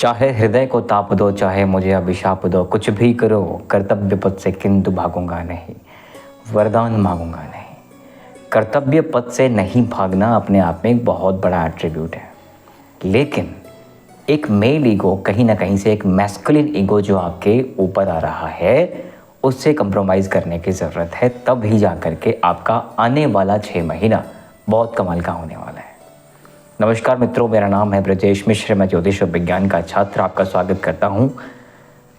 चाहे हृदय को ताप दो, चाहे मुझे अभिशाप दो, कुछ भी करो कर्तव्य पथ से किंतु भागूंगा नहीं, वरदान मांगूंगा नहीं। कर्तव्य पथ से नहीं भागना अपने आप में एक बहुत बड़ा एट्रीब्यूट है, लेकिन एक मेल ईगो कहीं ना कहीं से, एक मैस्कुलिन ईगो जो आपके ऊपर आ रहा है, उससे कंप्रोमाइज़ करने की ज़रूरत है। तब ही जा कर के आपका आने वाला 6 महीना बहुत कमाल का होने वाला है। नमस्कार मित्रों, मेरा नाम है ब्रजेश मिश्र। मैं ज्योतिष और विज्ञान का छात्र आपका स्वागत करता हूं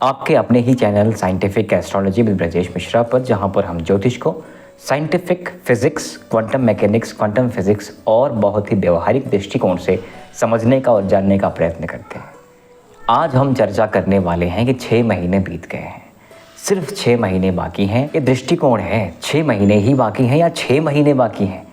आपके अपने ही channel scientific astrology with Brajesh Mishra पर, जहां पर हम ज्योतिष को scientific physics, quantum mechanics, quantum physics और बहुत ही व्यवहारिक दृष्टिकोण से समझने का और जानने का प्रयत्न करते हैं। आज हम चर्चा करने वाले हैं कि 6 महीने बीत गए हैं, सिर्फ 6 महीने बाकी हैं। ये दृष्टिकोण है, 6 महीने ही बाकी हैं या 6 महीने बाकी हैं,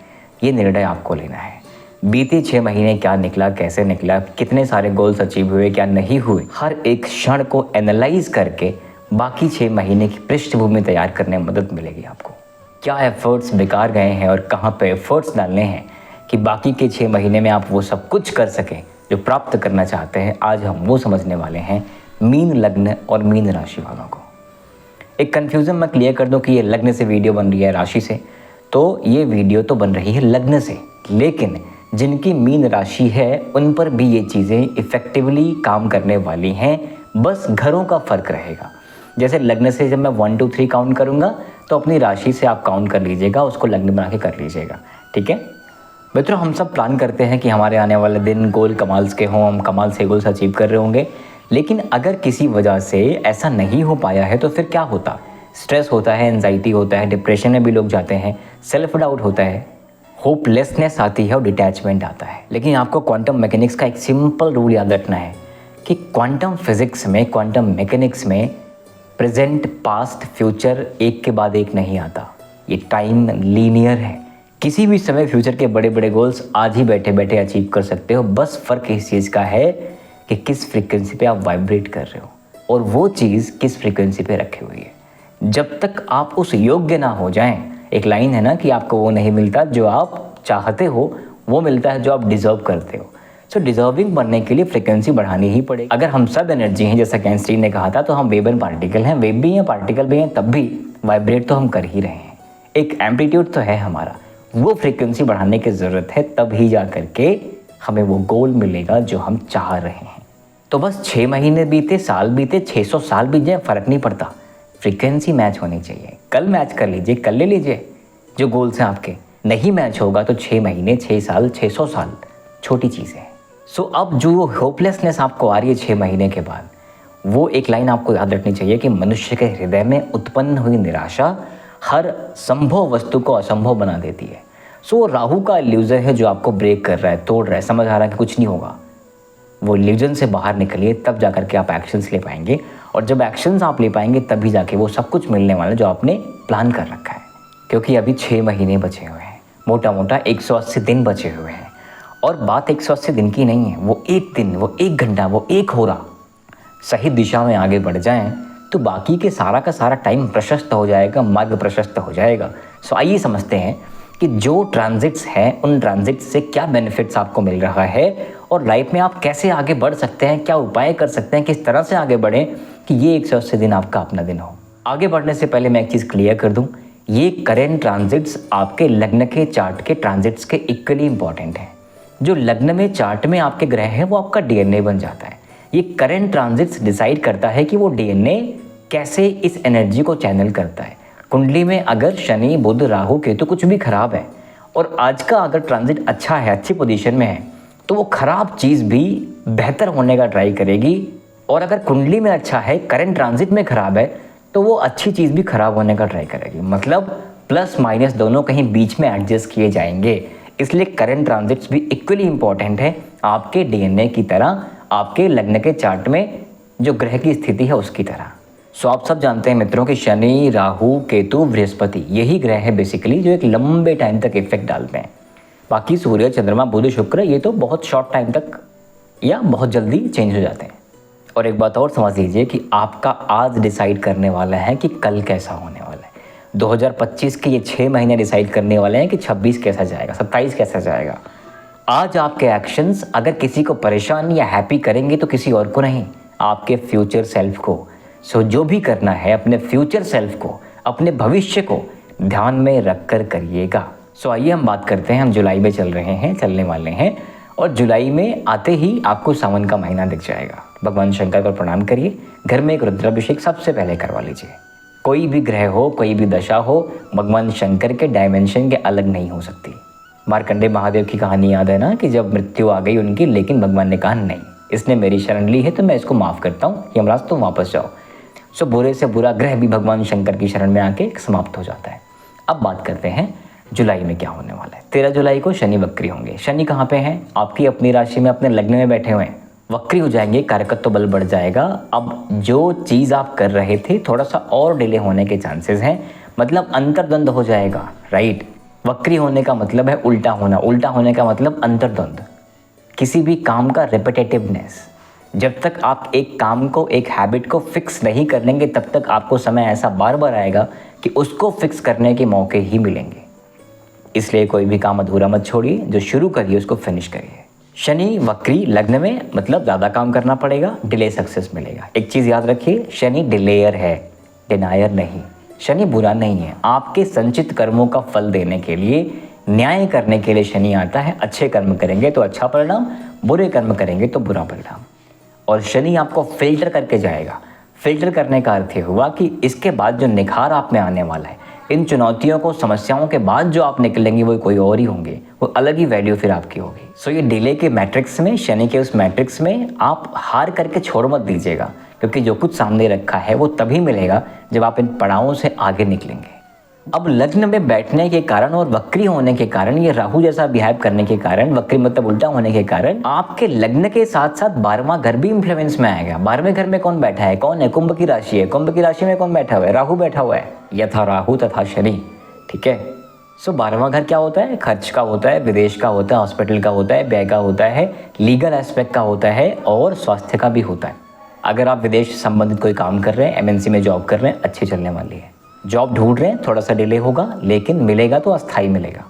ये निर्णय आपको लेना है। बीते 6 महीने क्या निकला, कैसे निकला, कितने सारे गोल्स अचीव हुए, क्या नहीं हुए, हर एक क्षण को एनालाइज करके बाकी 6 महीने की पृष्ठभूमि तैयार करने में मदद मिलेगी आपको। क्या एफर्ट्स बेकार गए हैं और कहाँ पे एफर्ट्स डालने हैं कि बाकी के 6 महीने में आप वो सब कुछ कर सकें जो प्राप्त करना चाहते हैं। आज हम वो समझने वाले हैं मीन लग्न और मीन राशि वालों को। एक कन्फ्यूज़न मैं क्लियर कर दूं कि ये लग्न से वीडियो बन रही है राशि से, तो ये वीडियो तो बन रही है लग्न से, लेकिन जिनकी मीन राशि है उन पर भी ये चीज़ें इफ़ेक्टिवली काम करने वाली हैं, बस घरों का फ़र्क रहेगा। जैसे लग्न से जब मैं 1 2 3 काउंट करूँगा तो अपनी राशि से आप काउंट कर लीजिएगा, उसको लग्न बना के कर लीजिएगा, ठीक है मित्रों। हम सब प्लान करते हैं कि हमारे आने वाले दिन गोल कमाल्स के हों, हम कमाल से गोल्स अचीव कर रहे होंगे, लेकिन अगर किसी वजह से ऐसा नहीं हो पाया है तो फिर क्या होता? स्ट्रेस होता है, एंजाइटी होता है, डिप्रेशन में भी लोग जाते हैं, सेल्फ डाउट होता है, होपलेसनेस आती है और डिटैचमेंट आता है। लेकिन आपको क्वांटम मैकेनिक्स का एक सिंपल रूल याद रखना है कि क्वांटम फिजिक्स में, क्वांटम मैकेनिक्स में प्रेजेंट, पास्ट, फ्यूचर एक के बाद एक नहीं आता। ये टाइम लीनियर है। किसी भी समय फ्यूचर के बड़े बड़े गोल्स आज ही बैठे बैठे अचीव कर सकते हो। बस फ़र्क इस चीज़ का है कि किस फ्रीक्वेंसी पे आप वाइब्रेट कर रहे हो और वो चीज़ किस फ्रीक्वेंसी पे रखी हुई है। जब तक आप उस योग्य ना हो जाएं, एक लाइन है ना कि आपको वो नहीं मिलता जो आप चाहते हो, वो मिलता है जो आप डिज़र्व करते हो। सो डिज़र्विंग बनने के लिए फ्रीक्वेंसी बढ़ानी ही पड़ेगी। अगर हम सब एनर्जी हैं, जैसा आइंस्टीन ने कहा था, तो हम वेव एंड पार्टिकल हैं, वेव भी हैं, पार्टिकल भी हैं, तब भी वाइब्रेट तो हम कर ही रहे हैं। एक एम्पलीट्यूड तो है हमारा, वो फ्रीक्वेंसी बढ़ाने की ज़रूरत है, तब ही जा करके हमें वो गोल मिलेगा जो हम चाह रहे हैं। तो बस 6 महीने बीते, साल बीते, 600 साल बीत जाए, फ़र्क नहीं पड़ता, फ्रीक्वेंसी मैच होनी चाहिए। कल मैच कर लीजिए, कल ले लीजिए जो गोल्स हैं आपके। नहीं मैच होगा तो 6 महीने, 6 साल, 600 साल छोटी चीज़ है। सो अब जो होपलेसनेस आपको आ रही है 6 महीने के बाद, वो एक लाइन आपको याद रखनी चाहिए कि मनुष्य के हृदय में उत्पन्न हुई निराशा हर संभव वस्तु को असंभव बना देती है। सो राहु का इल्यूजन है जो आपको ब्रेक कर रहा है, तोड़ रहा है, समझ आ रहा है कि कुछ नहीं होगा। वो इल्यूजन से बाहर निकलिए, तब जा करके आप एक्शंस ले पाएंगे, और जब एक्शंस आप ले पाएंगे तभी जाके वो सब कुछ मिलने वाला जो आपने प्लान कर रखा है। क्योंकि अभी 6 महीने बचे हुए हैं, मोटा मोटा 180 दिन बचे हुए हैं। और बात 180 दिन की नहीं है, वो एक दिन, वो एक घंटा, वो एक हो रहा सही दिशा में आगे बढ़ जाएं तो बाकी के सारा का सारा टाइम प्रशस्त हो जाएगा, मार्ग प्रशस्त हो जाएगा। सो आइए समझते हैं कि जो ट्रांजिट्स हैं उन ट्रांजिट्स से क्या बेनिफिट्स आपको मिल रहा है और लाइफ में आप कैसे आगे बढ़ सकते हैं, क्या उपाय कर सकते हैं, किस तरह से आगे बढ़ें कि ये 180 दिन आपका अपना दिन हो। आगे बढ़ने से पहले मैं एक चीज़ क्लियर कर दूं, ये करेंट ट्रांजिट्स आपके लग्न के चार्ट के ट्रांजिट्स के इक्वली इंपॉर्टेंट हैं। जो लग्न में चार्ट में आपके ग्रह हैं वो आपका डीएनए बन जाता है। ये करेंट ट्रांजिट्स डिसाइड करता है कि वो डीएनए कैसे इस एनर्जी को चैनल करता है। कुंडली में अगर शनि, बुध, राहु, केतु कुछ भी खराब है और आज का अगर ट्रांजिट अच्छा है, अच्छी पोजीशन में है, तो वो खराब चीज़ भी बेहतर होने का ट्राई करेगी। और अगर कुंडली में अच्छा है, करंट ट्रांजिट में खराब है, तो वो अच्छी चीज़ भी खराब होने का ट्राई करेगी। मतलब प्लस माइनस दोनों कहीं बीच में एडजस्ट किए जाएंगे। इसलिए करंट ट्रांजिट्स भी इक्वली इंपॉर्टेंट है आपके डीएनए की तरह, आपके लग्न के चार्ट में जो ग्रह की स्थिति है उसकी तरह। सो आप सब जानते हैं मित्रों कि शनि, राहु, केतु, बृहस्पति यही ग्रह है बेसिकली जो एक लंबे टाइम तक इफेक्ट डालते हैं। बाकी सूर्य, चंद्रमा, बुध, शुक्र ये तो बहुत शॉर्ट टाइम तक या बहुत जल्दी चेंज हो जाते हैं। और एक बात और समझ लीजिए कि आपका आज डिसाइड करने वाला है कि कल कैसा होने वाला है। 2025 के ये 6 महीने डिसाइड करने वाले हैं कि 26 कैसा जाएगा, 27 कैसा जाएगा। आज आपके एक्शंस अगर किसी को परेशान या हैप्पी करेंगे तो किसी और को नहीं, आपके फ्यूचर सेल्फ को। सो जो भी करना है अपने फ्यूचर सेल्फ को, अपने भविष्य को ध्यान में रख कर करिएगा। सो आइए हम बात करते हैं, हम जुलाई में चलने वाले हैं और जुलाई में आते ही आपको सावन का महीना दिख जाएगा। भगवान शंकर को प्रणाम करिए, घर में एक रुद्राभिषेक सबसे पहले करवा लीजिए। कोई भी ग्रह हो, कोई भी दशा हो, भगवान शंकर के डायमेंशन के अलग नहीं हो सकती। मार्कंडेय महादेव की कहानी याद है ना, कि जब मृत्यु आ गई उनकी, लेकिन भगवान ने कहा नहीं, इसने मेरी शरण ली है तो मैं इसको माफ़ करता हूँ, यमराज तुम वापस जाओ। सो बुरे से बुरा ग्रह भी भगवान शंकर की शरण में आके समाप्त हो जाता है। अब बात करते हैं जुलाई में क्या होने वाला है। 13 जुलाई को शनि वक्री होंगे। शनि कहाँ पे हैं? आपकी अपनी राशि में, अपने लग्न में बैठे हुए हैं। वक्री हो जाएंगे, कारकत्व बल बढ़ जाएगा। अब जो चीज़ आप कर रहे थे थोड़ा सा और डिले होने के चांसेस हैं, मतलब अंतर्द्वंद हो जाएगा, राइट। वक्री होने का मतलब है उल्टा होना, उल्टा होने का मतलब अंतर्द्वंद। किसी भी काम का रिपीटेटिवनेस, जब तक आप एक काम को, एक हैबिट को फिक्स नहीं कर लेंगे तब तक आपको समय ऐसा बार बार आएगा कि उसको फिक्स करने के मौके ही मिलेंगे। इसलिए कोई भी काम अधूरा मत छोड़िए, जो शुरू करिए उसको फिनिश करिए। शनि वक्री लग्न में मतलब ज़्यादा काम करना पड़ेगा, डिले सक्सेस मिलेगा। एक चीज़ याद रखिए, शनि डिलेयर है, डिनायर नहीं। शनि बुरा नहीं है, आपके संचित कर्मों का फल देने के लिए, न्याय करने के लिए शनि आता है। अच्छे कर्म करेंगे तो अच्छा परिणाम, बुरे कर्म करेंगे तो बुरा परिणाम। और शनि आपको फिल्टर करके जाएगा। फिल्टर करने का अर्थ ये हुआ कि इसके बाद जो निखार आप में आने वाला है, इन चुनौतियों को, समस्याओं के बाद जो आप निकलेंगे वो कोई और ही होंगे, वो अलग ही वैल्यू फिर आपकी होगी। सो ये डिले के मैट्रिक्स में, शनि के उस मैट्रिक्स में आप हार करके छोड़ मत दीजिएगा, क्योंकि जो कुछ सामने रखा है वो तभी मिलेगा जब आप इन पड़ावों से आगे निकलेंगे। अब लग्न में बैठने के कारण और वक्री होने के कारण, ये राहु जैसा बिहेव करने के कारण, वक्री मतलब उल्टा होने के कारण, आपके लग्न के साथ साथ 12वां घर भी इंफ्लुएंस में आएगा। 12वें घर में कौन बैठा है? कौन है? कुंभ की राशि है। कुंभ की राशि में कौन बैठा हुआ है? राहु बैठा हुआ है। यथा राहु तथा शनि, ठीक है। सो 12वां घर क्या होता है? खर्च का होता है, विदेश का होता है, हॉस्पिटल का होता है, व्यय का होता है, लीगल एस्पेक्ट का होता है और स्वास्थ्य का भी होता है। अगर आप विदेश संबंधित कोई काम कर रहे हैं, MNC में जॉब कर रहे हैं, अच्छी चलने वाली है। जॉब ढूंढ रहे हैं, थोड़ा सा डिले होगा लेकिन मिलेगा तो अस्थाई मिलेगा।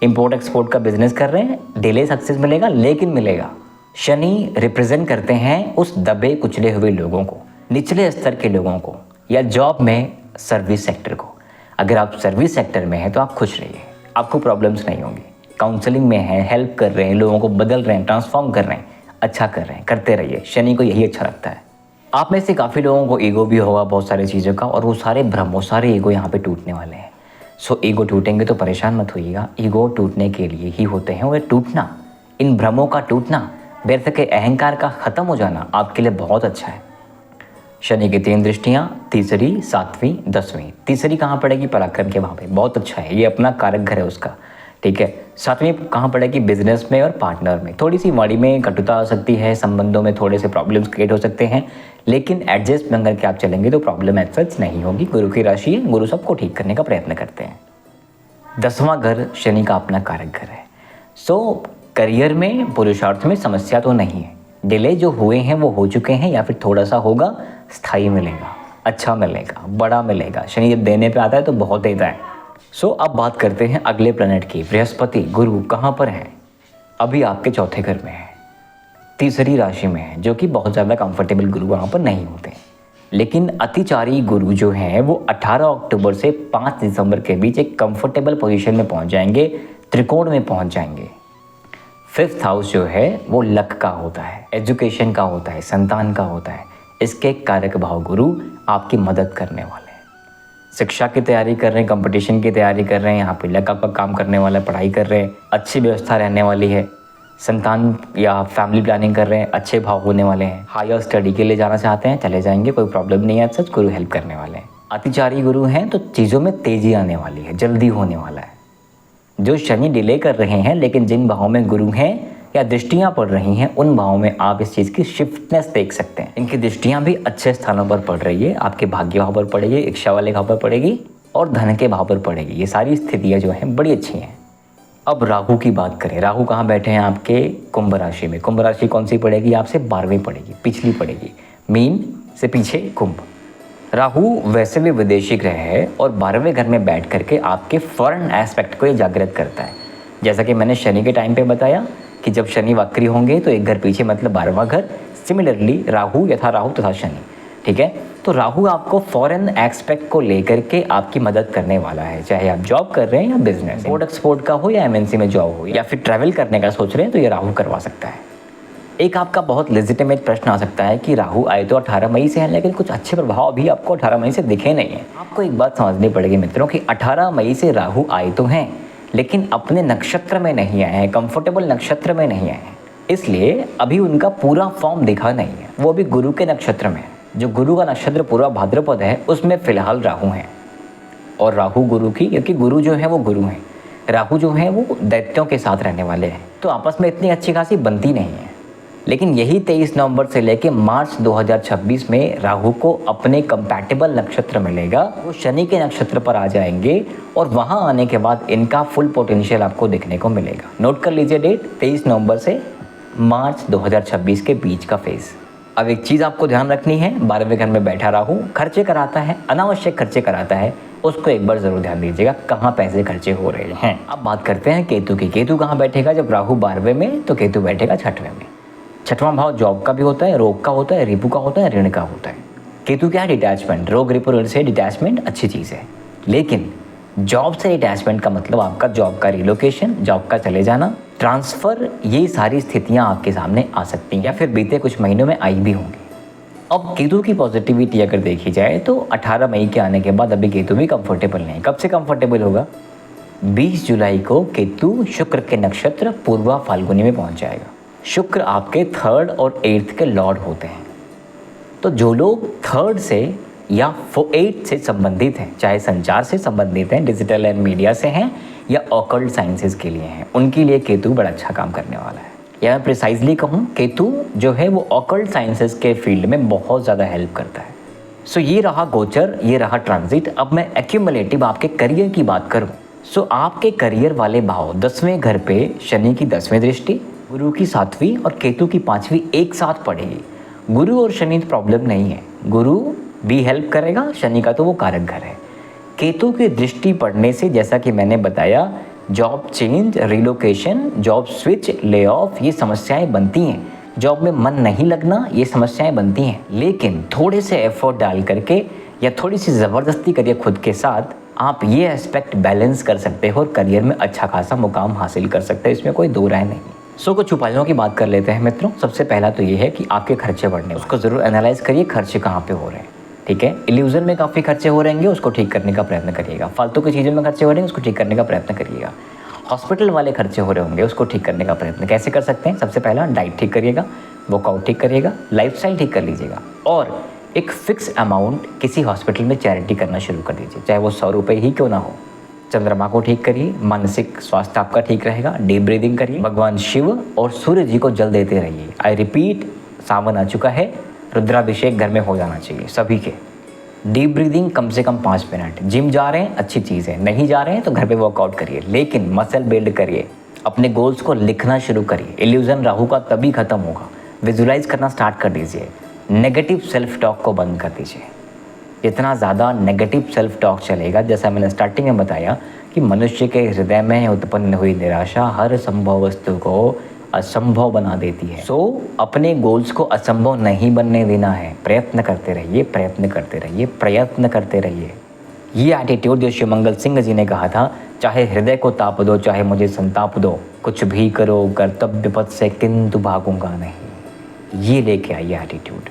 इंपोर्ट एक्सपोर्ट का बिजनेस कर रहे हैं, डिले सक्सेस मिलेगा लेकिन मिलेगा। शनि रिप्रेजेंट करते हैं उस दबे कुचले हुए लोगों को, निचले स्तर के लोगों को, या जॉब में सर्विस सेक्टर को। अगर आप सर्विस सेक्टर में हैं तो आप खुश रहिए, आपको प्रॉब्लम्स नहीं होंगी। काउंसलिंग में हैं, हेल्प कर रहे हैं, लोगों को बदल रहे हैं, ट्रांसफॉर्म कर रहे हैं, अच्छा कर रहे हैं, करते रहिए। शनि को यही अच्छा लगता है। आप में से काफ़ी लोगों को ईगो भी होगा बहुत सारी चीज़ों का, और वो सारे भ्रम, वो सारे ईगो यहाँ पे टूटने वाले हैं। सो ईगो टूटेंगे तो परेशान मत होइएगा, ईगो टूटने के लिए ही होते हैं। और टूटना, इन भ्रमों का टूटना, व्यर्थ के अहंकार का ख़त्म हो जाना आपके लिए बहुत अच्छा है। शनि की 3 दृष्टियाँ, तीसरी, 7वीं, 10वीं। तीसरी कहाँ पड़ेगी? पराक्रम के वहाँ पे, बहुत अच्छा है, ये अपना कारक घर है उसका, ठीक है। 7वीं कहाँ पड़ेगी? बिजनेस में और पार्टनर में। थोड़ी सी वाणी में कटुता आ सकती है, संबंधों में थोड़े से प्रॉब्लम्स क्रिएट हो सकते हैं, लेकिन एडजस्ट में अगर के आप चलेंगे तो प्रॉब्लम एज सच नहीं होगी। गुरु की राशि है, गुरु सबको ठीक करने का प्रयत्न करते हैं। 10वां घर शनि का अपना कारक घर है। सो करियर में, पुरुषार्थ में समस्या तो नहीं है। डिले जो हुए हैं वो हो चुके हैं, या फिर थोड़ा सा होगा, स्थायी मिलेगा, अच्छा मिलेगा, बड़ा मिलेगा। शनि जब देने पे आता है तो बहुत देता है। सो अब बात करते हैं अगले प्लैनेट की। बृहस्पति, गुरु कहाँ पर हैं? अभी आपके चौथे घर में है, तीसरी राशि में है, जो कि बहुत ज़्यादा कंफर्टेबल गुरु वहाँ पर नहीं होते। लेकिन अतिचारी गुरु जो हैं वो 18 अक्टूबर से 5 दिसंबर के बीच एक कंफर्टेबल पोजीशन में पहुँच जाएंगे, त्रिकोण में पहुँच जाएंगे। 5th हाउस जो है वो लक का होता है, एजुकेशन का होता है, संतान का होता है। इसके कारक भाव गुरु आपकी मदद करने वाले हैं। शिक्षा की तैयारी कर रहे हैं, कंपटीशन की तैयारी कर रहे हैं, यहाँ पे लक आपका काम करने वाला है, पढ़ाई कर रहे हैं, अच्छी व्यवस्था रहने वाली है। संतान या फैमिली प्लानिंग कर रहे हैं, अच्छे भाव होने वाले हैं। हायर स्टडी के लिए जाना चाहते हैं, चले जाएंगे, कोई प्रॉब्लम नहीं है, सच गुरु हेल्प करने वाले हैं। अतिचारी गुरु हैं तो चीज़ों में तेज़ी आने वाली है, जल्दी होने वाला है। जो शनि डिले कर रहे हैं, लेकिन जिन भावों में गुरु हैं या दृष्टियाँ पड़ रही हैं, उन भावों में आप इस चीज़ की शिफ्टनेस देख सकते हैं। इनकी दृष्टियाँ भी अच्छे स्थानों पर पड़ रही है, आपके भाग्य भाव पर पड़ेगी, इच्छा वाले भाव पर पड़ेगी और धन के भाव पर पड़ेगी। ये सारी स्थितियाँ जो हैं बड़ी अच्छी हैं। अब राहु की बात करें। राहु कहाँ बैठे हैं? आपके कुंभ राशि में। कुंभ राशि कौन सी पड़ेगी? आपसे 12वीं पड़ेगी, पिछली पड़ेगी, मीन से पीछे कुंभ। राहु वैसे भी विदेशी ग्रह है और 12वें घर में बैठ करके आपके फॉरेन एस्पेक्ट को ये जागृत करता है। जैसा कि मैंने शनि के टाइम पे बताया कि जब शनि वक्री होंगे तो एक घर पीछे मतलब 12वां घर। सिमिलरली राहु यथा राहु तथा शनि, ठीक है। तो राहु आपको फॉरेन एक्सपेक्ट को लेकर के आपकी मदद करने वाला है, चाहे आप जॉब कर रहे हैं या बिजनेस, इम्पोर्ट एक्सपोर्ट का हो या एमएनसी में जॉब हो या फिर ट्रैवल करने का सोच रहे हैं, तो ये राहु करवा सकता है। एक आपका बहुत लेजिटिमेट प्रश्न आ सकता है कि राहु आए तो 18 मई से हैं, लेकिन कुछ अच्छे प्रभाव अभी आपको 18 मई से दिखे नहीं हैं। आपको एक बात समझनी पड़ेगी मित्रों कि 18 मई से राहु आए तो हैं, लेकिन अपने नक्षत्र में नहीं आए हैं, कंफर्टेबल नक्षत्र में नहीं आए हैं, इसलिए अभी उनका पूरा फॉर्म दिखा नहीं है। वो अभी गुरु के नक्षत्र में है। जो गुरु का नक्षत्र पूरा भाद्रपद है उसमें फिलहाल राहु हैं, और राहु गुरु की, क्योंकि गुरु जो है वो गुरु हैं, राहु जो है वो दैत्यों के साथ रहने वाले हैं, तो आपस में इतनी अच्छी खासी बनती नहीं है। लेकिन यही 23 नवंबर से लेके मार्च 2026 में राहु को अपने कंपैटिबल नक्षत्र मिलेगा, वो शनि के नक्षत्र पर आ जाएंगे और वहाँ आने के बाद इनका फुल पोटेंशियल आपको देखने को मिलेगा। नोट कर लीजिए डेट, 23 नवंबर से मार्च 2026 के बीच का फेज़। अब एक चीज़ आपको ध्यान रखनी है, 12वें घर में बैठा राहु खर्चे कराता है, अनावश्यक खर्चे कराता है, उसको एक बार ज़रूर ध्यान दीजिएगा कहाँ पैसे खर्चे हो रहे हैं। अब बात करते हैं केतु की। केतु कहाँ बैठेगा? जब राहु 12वें में तो केतु बैठेगा 6वें में। 6वां भाव जॉब का भी होता है, रोग का होता है, रिपु का होता है, ऋण का होता है। केतु क्या है? डिटैचमेंट। रोग रिपु ऋण से डिटैचमेंट अच्छी चीज़ है, लेकिन जॉब से डिटैचमेंट का मतलब आपका जॉब का रिलोकेशन, जॉब का चले जाना, ट्रांसफ़र, ये सारी स्थितियां आपके सामने आ सकती हैं या फिर बीते कुछ महीनों में आई भी होंगी। अब केतु की पॉजिटिविटी अगर देखी जाए तो 18 मई के आने के बाद अभी केतु भी कंफर्टेबल नहीं। कब से कंफर्टेबल होगा? 20 जुलाई को केतु शुक्र के नक्षत्र पूर्वा फाल्गुनी में पहुंच जाएगा। शुक्र आपके 3rd और 8th के लॉर्ड होते हैं, तो जो लोग 3rd से या 8th से संबंधित हैं, चाहे संचार से संबंधित हैं, डिजिटल एंड मीडिया से हैं या ऑकल्ट साइंसेज के लिए हैं, उनके लिए केतु बड़ा अच्छा काम करने वाला है। या मैं प्रिसाइजली कहूँ, केतु जो है वो ऑकल्ट साइंसेज के फील्ड में बहुत ज़्यादा हेल्प करता है। सो ये रहा गोचर, ये रहा ट्रांजिट। अब मैं एक्यूमुलेटिव आपके करियर की बात करूँ, सो आपके करियर वाले भाव 10वें घर पे शनि की 10वीं दृष्टि, गुरु की 7वीं और केतु की 5वीं एक साथ पड़ेगी। गुरु और शनि प्रॉब्लम नहीं है, गुरु भी हेल्प करेगा, शनि का तो वो कारक घर है। केतु की दृष्टि पड़ने से जैसा कि मैंने बताया, job change, relocation, job switch, lay off, ये समस्याएं बनती हैं। जॉब में मन नहीं लगना, ये समस्याएं बनती हैं, लेकिन थोड़े से एफर्ट डाल करके या थोड़ी सी ज़बरदस्ती करिए खुद के साथ, आप ये एस्पेक्ट बैलेंस कर सकते हो और करियर में अच्छा खासा मुकाम हासिल कर सकते हैं, इसमें कोई दो राय नहीं। सो कुछ उपायों की बात कर लेते हैं मित्रों। सबसे पहला तो ये है कि आपके खर्चे बढ़ने, उसको ज़रूर एनालाइज करिए, खर्चे कहाँ पे हो रहे हैं, ठीक है। इल्यूजन में काफ़ी खर्चे हो रहेंगे, उसको ठीक करने का प्रयत्न करिएगा। फालतू की चीज़ों में खर्चे हो रहे हैं, उसको ठीक करने का प्रयत्न करिएगा। हॉस्पिटल वाले खर्चे हो रहे होंगे, उसको ठीक करने का प्रयत्न कैसे कर सकते हैं? सबसे पहला डाइट ठीक करिएगा, वर्कआउट ठीक करिएगा, लाइफस्टाइल ठीक कर लीजिएगा और एक फिक्स अमाउंट किसी हॉस्पिटल में चैरिटी करना शुरू कर दीजिए, चाहे वो 100 रुपये ही क्यों ना हो। चंद्रमा को ठीक करिए, मानसिक स्वास्थ्य आपका ठीक रहेगा। डीप ब्रीदिंग करिए, भगवान शिव और सूर्य जी को जल देते रहिए। आई रिपीट, सावन आ चुका है, रुद्राभिषेक घर में हो जाना चाहिए सभी के। डीप ब्रीदिंग कम से कम 5 मिनट। जिम जा रहे हैं, अच्छी चीज़ है, नहीं जा रहे हैं तो घर पे वर्कआउट करिए, लेकिन मसल बिल्ड करिए। अपने गोल्स को लिखना शुरू करिए। इल्यूजन राहु का तभी खत्म होगा। विजुलाइज करना स्टार्ट कर दीजिए। नेगेटिव सेल्फ टॉक को बंद कर दीजिए। जितना ज़्यादा नेगेटिव सेल्फ टॉक चलेगा, जैसा मैंने स्टार्टिंग में बताया कि मनुष्य के हृदय में उत्पन्न हुई निराशा हर संभव वस्तु को असंभव बना देती है। सो अपने गोल्स को असंभव नहीं बनने देना है। प्रयत्न करते रहिए, प्रयत्न करते रहिए, प्रयत्न करते रहिए। ये एटीट्यूड जो शिवमंगल सिंह जी ने कहा था, चाहे हृदय को ताप दो, चाहे मुझे संताप दो, कुछ भी करो कर्तव्य पथ से किंतु भागूंगा नहीं, ये लेके आइए एटीट्यूड।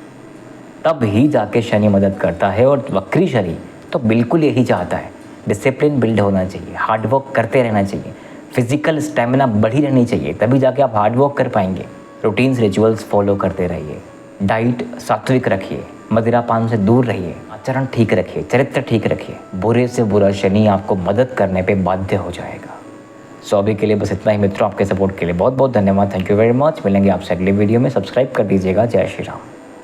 तब ही जाके शनि मदद करता है। और वक्री शनि तो बिल्कुल यही चाहता है। डिसिप्लिन बिल्ड होना चाहिए, हार्डवर्क करते रहना चाहिए, फिजिकल स्टेमिना बढ़ी रहनी चाहिए, तभी जाके आप हार्डवर्क कर पाएंगे। रूटीन्स, रिचुअल्स फॉलो करते रहिए। डाइट सात्विक रखिए, मदिरापान से दूर रहिए, आचरण ठीक रखिए, चरित्र ठीक रखिए। बुरे से बुरा शनि आपको मदद करने पे बाध्य हो जाएगा। सो अभी के लिए बस इतना ही मित्रों। आपके सपोर्ट के लिए बहुत बहुत धन्यवाद। Thank you very much. मिलेंगे आपसे अगले वीडियो में। सब्सक्राइब कर दीजिएगा। जय श्री राम।